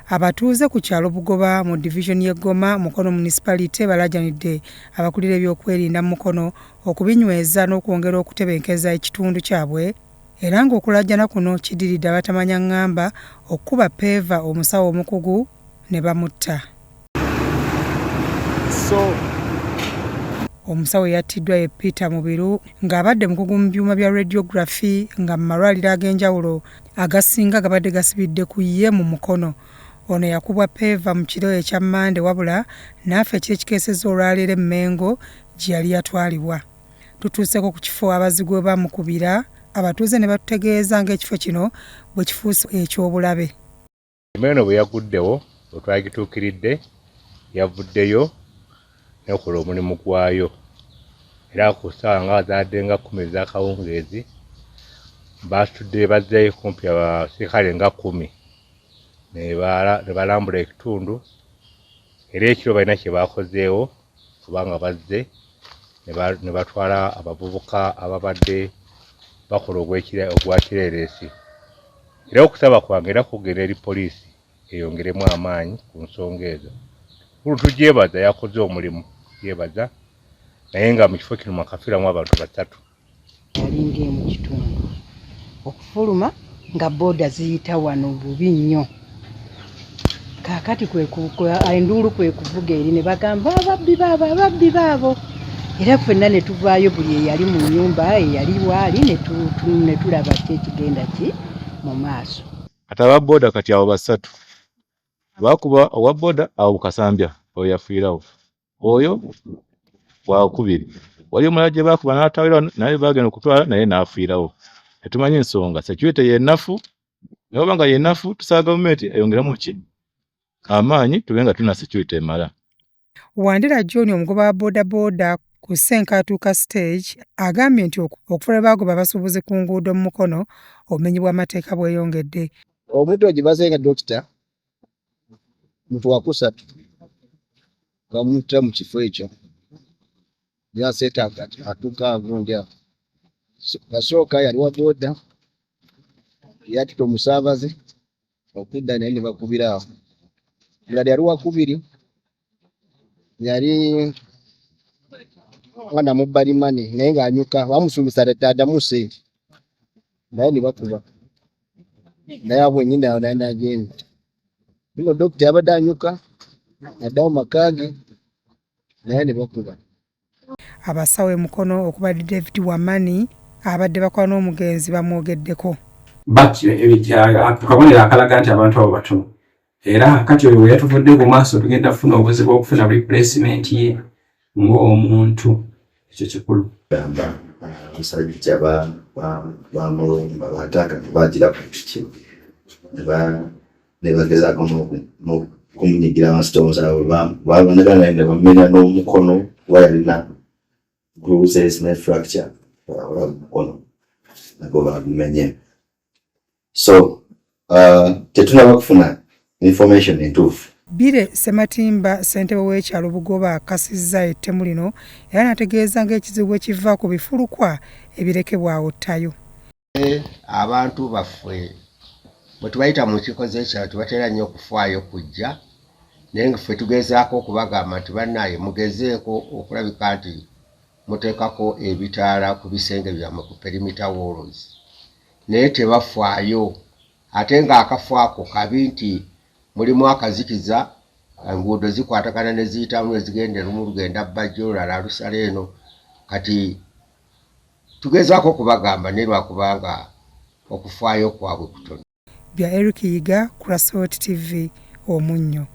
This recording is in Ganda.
Abatuuze ku kyalo Bugoba mu division y'e Goma Mukono municipality balajanidde abakulira ebyokwerinda Mukono okubinyweza n'okwongera okutebenkeza ekitundu kyabwe era ng'okulajjana kuno kidiridde abatamanya ngamba okuba Peva omusawo omukugu ne bamutta. Omusawo yattiddwa ye Peter Mubiru ng'abadde mukugu mu byuma bya radiography nga mu malwaliro ag'enjawulo agasinga gabadde gasibidde ku ye mu Mukono. Ono yakubwa Peva mu kiro ekya Mande wabula n'afa ekiro ekikeesezza olwaleero Mengo gye yali yatwalibwa. Tutuuseko ku kifo abazigu we bamukubira, abatuuze ne batutegeeza ng'ekifo kino bwe kifuuse eky'obulabe. Eno bwe yaguddewo otwagituukiridde yavuddeyo n'okola omulimu gwayo. Era ku ssaawa nga zaadde nga 10 ez'akawungeezi baasitudde bazzeeyo kumpi abasirikale nga 10 ne balambula ekitundu era ekiro balina kye baakozeewo kubanga bazze ne batwala abavubuka ababadde bakola ogwa kireereesi. Era okusaba kwange era kugenda eri poliisi eyongeremu amaanyi ku nsonga ezo. Tugyebaza yakoze omulimu yebaza naye nga mu kifo kino mwakafiiramu abantu 3. Yalinga mu kitundu okufuluma nga boda ziyita wano bubi nnyo. Kaakati enduulu kwe kuvuga eri ne bagamba ababbi baabo. Era ffenna ne tuvaayo buli eyali mu nnyumba eyali waali ne tulaba ekigenda ki mu maaso. Kati aba boda kati abo 3 bakuba owa boda awo Kasambya oyo yafiirawo. Oyo wakubiri wali omulala gye bakuba n'atawira naye bagenda okutwala naye n'afiirawo. Tetumanyi ensonga security yennafu naye obanga yennafu tusaba gavumenti eyongeremu ki amaanyi tube nga tulina security emala. Wandera John omugoba wa boda ku Senkatuuka stage agambye nti okufuna bagoba abasuubuzi ku nguudo mu Mukono obumenyi bw'amateeka bweyongedde. Omuntu gye bazenga dokita muntu wa 3 bamutta mu kifo ekyo yaseeta atuuka agundi awo. Kasooka yali wa boda yatita omusaabaze okudda naye ne bakubira awo. Yali wa 2 yali mwana mubbali mane naye ng'anyuka bamusuubiza addamu ssente naye ne bakuba naye abo nnyina awo naye n'agenda. Nno dokita yabadde anyuka addamu maka ge naye ne bakuba. Abasawo e Mukono okubadde David Wamani abadde bakola n'omugenzi bamwogeddeko. Akabonero akalaga nti abantu abo batono. Era kati oyo we yatuvudde ku maaso tugenda kufuna obuzibu okufuna replacement ye ng'omuntu. Ekyo kikulu. Musajja bamulumba bataka bagira ku kiti. Ne bagezaako kumunyigira amasitomuzi abo baboneka naye ne bamenya n'omukono wayalina bruises ne fracture omukono nago bagumenye. So tetunaba kufuna information entuufu. Bire Sematimba ssentebe w'ekyalo Bugoba akasizza ettemu lino era n'ategeeza ng'ekizibu ekiva ku bifulukwa ebirekebwa awo ttayo. Abantu baffe bwe tubayita mu nkiiko z'ekyalo tebatera nnyo okufaayo kujja naye nga ffe tugezaako okubagamba nti bannaaye mugezeeko okulabika nti muteekako ebitaala ku bisenge byammwe ku perimeter walls naye tebafaayo ate ng'akafo ako kabi nti mulimu akazikiza enguudo zikwatagana ne ziyitamu ezigenda lumu lugenda Bajjo olulala Alusala eno kati tugezaako okubagamba naye lwakubanga okufaayo kwabwe kutono. Bya Eric Yiga ku Rasot TV Omunnyo.